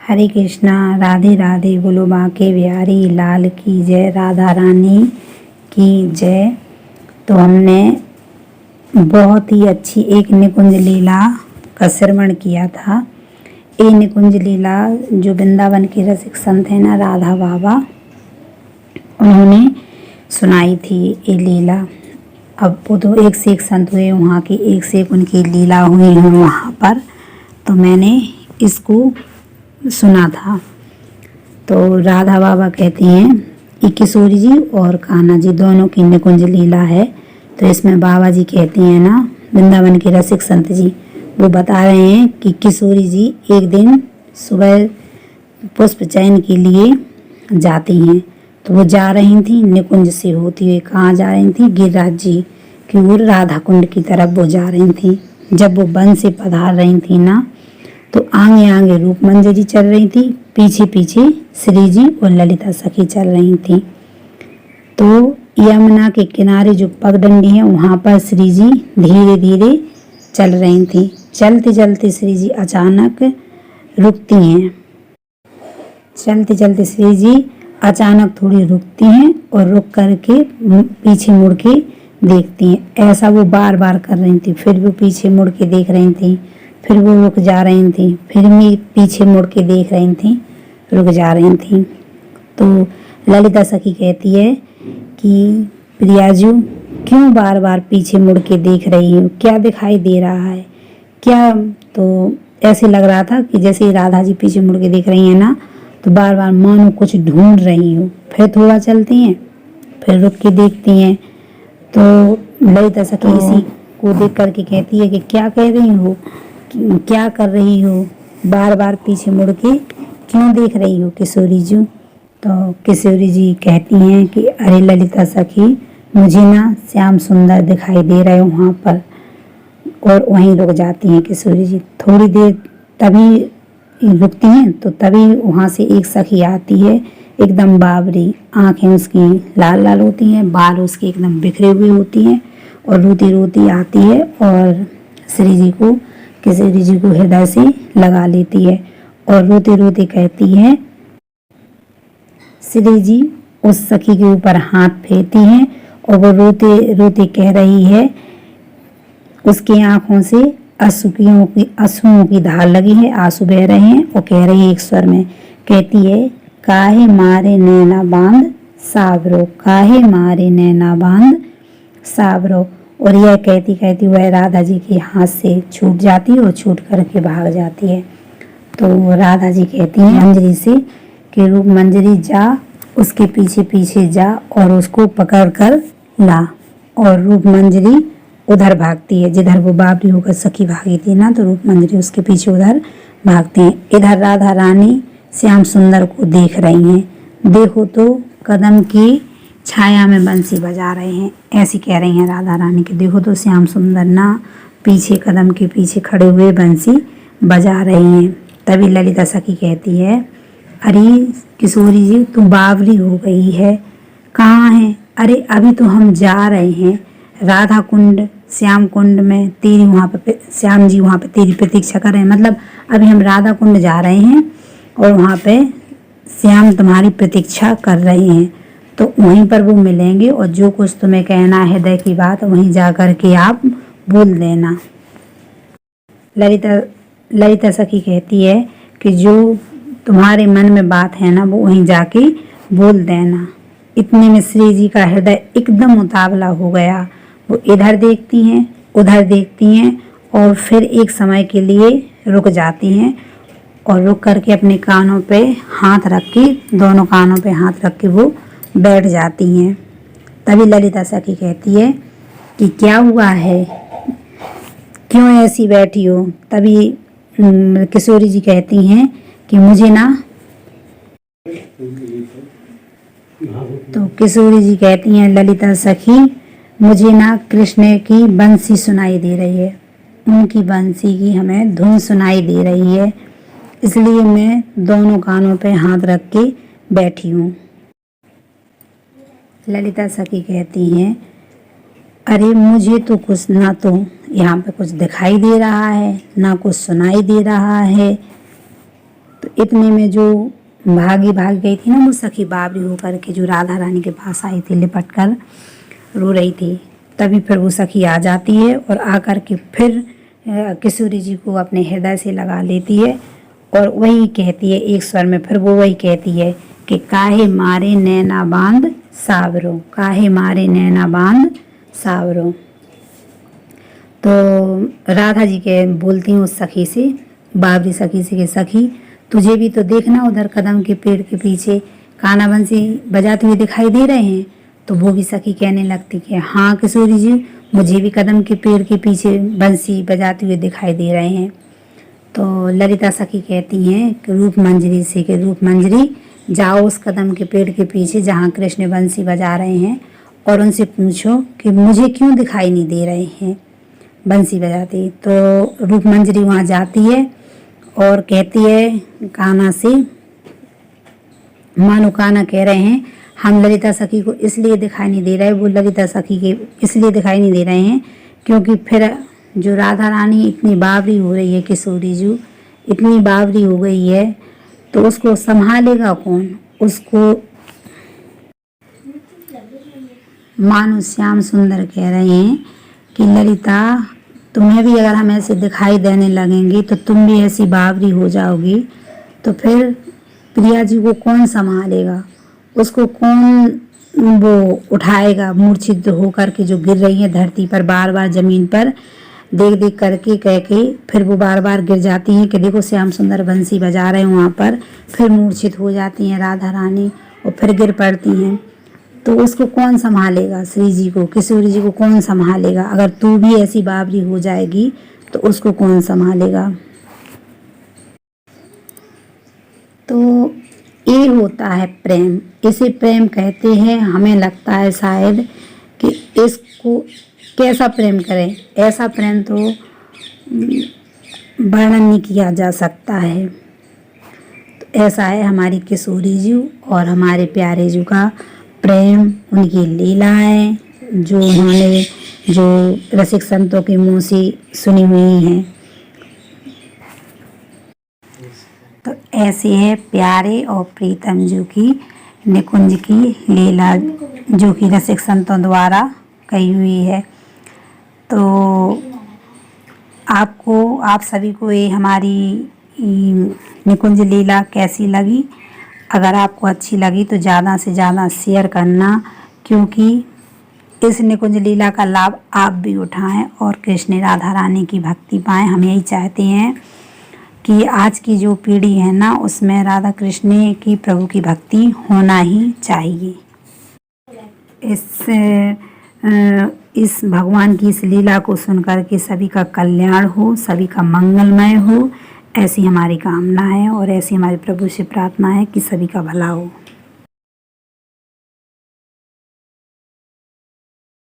हरे कृष्णा, राधे राधे, बोलो बांके बिहारी लाल की जय, राधा रानी की जय। तो हमने बहुत ही अच्छी एक निकुंज लीला का श्रवण किया था। ये निकुंज लीला जो वृंदावन के रसिक संत हैं ना, राधा बाबा, उन्होंने सुनाई थी ये लीला। अब वो तो एक से एक संत हुए वहाँ की, एक से एक उनकी लीला हुई है वहाँ पर, तो मैंने इसको सुना था। तो राधा बाबा कहती हैं कि किशोरी जी और कान्हा जी दोनों की निकुंज लीला है। तो इसमें बाबा जी कहती हैं ना, वृंदावन के रसिक संत जी वो बता रहे हैं कि किशोरी जी एक दिन सुबह पुष्प चयन के लिए जाती हैं। तो वो जा रही थी निकुंज से होती हुई, कहाँ जा रही थी? गिरिराज जी की ओर, राधा कुंड की तरफ वो जा रही थी। जब वो वन से पधार रही थी ना, तो आगे आगे रूप मंजरी चल रही थी, पीछे पीछे श्री जी और ललिता सखी चल रही थी। तो यमुना के किनारे जो पगडंडी है वहाँ पर श्री जी धीरे धीरे चल रही थी। चलते चलते श्री जी अचानक रुकती हैं। चलते चलते श्री जी अचानक थोड़ी रुकती हैं और रुक करके पीछे मुड़ के देखती हैं। ऐसा वो बार बार कर रही थी। फिर वो पीछे मुड़ के देख रही थी, फिर वो रुक जा रही थी, फिर भी पीछे मुड़ के देख रही थी, रुक जा रही थी। तो ललिता सखी कहती है कि प्रियाजू क्यों बार बार पीछे मुड़ के देख रही हो, क्या दिखाई दे रहा है क्या? तो ऐसे लग रहा था कि जैसे ही राधा जी पीछे मुड़ के देख रही हैं ना, तो बार बार मानो कुछ ढूंढ रही हो। फिर थोड़ा चलती हैं, फिर रुक के देखती हैं। तो ललिता सखी इसी को देख करके कहती है कि क्या कह रही हो, क्या कर रही हो, बार बार पीछे मुड़ के क्यों देख रही हो किशोरी जी? तो किशोरी जी कहती हैं कि अरे ललिता सखी, मुझे ना श्याम सुंदर दिखाई दे रहे हो वहाँ पर। और वहीं रुक जाती हैं किशोरी जी। थोड़ी देर तभी रुकती हैं, तो तभी वहाँ से एक सखी आती है, एकदम बावरी, आंखें उसकी लाल लाल होती हैं, बाल उसके एकदम बिखरे हुए होती हैं, और रोती रोती आती है और श्री जी को, किशोरी जी को हृदय से लगा लेती है और रोते रोते कहती है। श्री जी उस सखी के ऊपर हाथ फेरती हैं और वो रोते रोते कह रही है, उसकी आंखों से आंसुओं की धार लगी है, आंसू बह रहे हैं, और कह रही है एक स्वर में, कहती है काहे मारे नैना बांध सावरो, काहे मारे नैना बांध सावरो। और यह कहती कहती वह राधा जी के हाथ से छूट जाती है और छूट करके भाग जाती है। तो राधा जी कहती हैं मंजरी से कि रूप मंजरी जा, उसके पीछे पीछे जा और उसको पकड़ कर ला। और रूप मंजरी उधर भागती है जिधर वो बाबरी होकर सखी भागी थी ना, तो रूप मंजरी उसके पीछे उधर भागते हैं। इधर राधा रानी श्याम सुंदर को देख रही हैं। देखो तो कदम की छाया में बंसी बजा रहे हैं, ऐसी कह रही हैं राधा रानी के। देखो तो श्याम सुंदर ना पीछे कदम के पीछे खड़े हुए बंसी बजा रही हैं। तभी ललिता सखी कहती है, अरे किशोरी जी तू बावरी हो गई है, कहाँ है? अरे अभी तो हम जा रहे हैं राधा कुंड, श्याम कुंड में, तेरी वहाँ पे श्याम जी वहाँ पे तेरी प्रतीक्षा कर रहे हैं। मतलब अभी हम राधा कुंड जा रहे हैं और वहाँ पे श्याम तुम्हारी प्रतीक्षा कर रहे हैं, तो वहीं पर वो मिलेंगे और जो कुछ तुम्हें कहना है हृदय की बात वहीं जा कर के आप बोल देना। ललिता सखी कहती है कि जो तुम्हारे मन में बात है ना वो वहीं जाके बोल देना। इतने में श्री जी का हृदय एकदम उतावला हो गया। वो इधर देखती हैं, उधर देखती हैं और फिर एक समय के लिए रुक जाती हैं और रुक करके अपने कानों पे हाथ रख के, दोनों कानों पे हाथ रख के वो बैठ जाती हैं। तभी ललिता सखी कहती है कि क्या हुआ है, क्यों ऐसी बैठी हो? तभी किशोरी जी कहती हैं कि मुझे ना, तो किशोरी जी कहती हैं ललिता सखी, मुझे ना कृष्ण की बंसी सुनाई दे रही है, उनकी बंसी की हमें धुन सुनाई दे रही है, इसलिए मैं दोनों कानों पे हाथ रख के बैठी हूँ। ललिता सखी कहती हैं, अरे मुझे तो कुछ ना तो यहाँ पे कुछ दिखाई दे रहा है, ना कुछ सुनाई दे रहा है, तो इतने में जो भाग गई थी ना वो सखी बावरी होकर के जो राधा रानी के पास आई थी, लिपट कर रो रही थी। तभी फिर वो सखी आ जाती है और आकर के फिर किशोरी जी को अपने हृदय से लगा लेती है और वही कहती है एक स्वर में, फिर वो वही कहती है कि काहे मारे नैना बांध सावरो, काहे मारे नैना बांध सावरो। तो राधा जी के बोलती हूँ उस सखी से, बावरी सखी से कि सखी तुझे भी तो देखना उधर कदम के पेड़ के पीछे काना बंसी बजाते हुए दिखाई दे रहे हैं। तो वो भी सखी कहने लगती कि हाँ किशोरी जी, मुझे भी कदम के पेड़ के पीछे बंसी बजाते हुए दिखाई दे रहे हैं। तो ललिता सखी कहती हैं कि रूप मंजरी से कि रूप मंजरी जाओ उस कदम के पेड़ के पीछे जहाँ कृष्ण बंसी बजा रहे हैं और उनसे पूछो कि मुझे क्यों दिखाई नहीं दे रहे हैं बंसी बजाते। तो रूप मंजरी वहाँ जाती है और कहती है कान्हा से, मानो कान्हा कह रहे हैं हम ललिता सखी को इसलिए दिखाई नहीं दे रहे, वो ललिता सखी के इसलिए दिखाई नहीं दे रहे हैं क्योंकि फिर जो राधा रानी इतनी बावरी हो रही है, किशोरी जी इतनी बावरी हो गई है, तो उसको संभालेगा कौन। उसको मानो श्याम सुंदर कह रहे हैं कि ललिता तुम्हें भी अगर हम ऐसे दिखाई देने लगेंगे तो तुम भी ऐसी बावरी हो जाओगी, तो फिर प्रिया जी को कौन संभालेगा, उसको कौन वो उठाएगा मूर्छित होकर के जो गिर रही है धरती पर बार बार जमीन पर देख देख करके कह के फिर वो बार बार गिर जाती हैं कि देखो श्याम सुंदर बंसी बजा रहे हैं वहाँ पर, फिर मूर्छित हो जाती हैं राधा रानी और फिर गिर पड़ती हैं। तो उसको कौन संभालेगा, श्री जी को, किशोरी जी को कौन संभालेगा। अगर तू भी ऐसी बावरी हो जाएगी तो उसको कौन संभालेगा। तो ये होता है प्रेम, इसे प्रेम कहते हैं। हमें लगता है शायद कि इसको कैसा प्रेम करें, ऐसा प्रेम तो वर्णन नहीं किया जा सकता है। तो ऐसा है हमारी किशोरी जी और हमारे प्यारे जी का प्रेम, उनकी लीलाएं जो उन्होंने जो रसिक संतों के मुँह से सुनी हुई हैं। तो ऐसे है प्यारे और प्रीतम जी की निकुंज की लीला जो कि रसिक संतों द्वारा कही हुई है। तो आप सभी को ये हमारी निकुंज लीला कैसी लगी। अगर आपको अच्छी लगी तो ज़्यादा से ज़्यादा शेयर करना, क्योंकि इस निकुंज लीला का लाभ आप भी उठाएं और कृष्ण राधा रानी की भक्ति पाएं। हम यही चाहते हैं कि आज की जो पीढ़ी है ना, उसमें राधा कृष्ण की प्रभु की भक्ति होना ही चाहिए। इस भगवान की इस लीला को सुनकर के सभी का कल्याण हो, सभी का मंगलमय हो, ऐसी हमारी कामना है और ऐसी हमारे प्रभु से प्रार्थना है कि सभी का भला हो।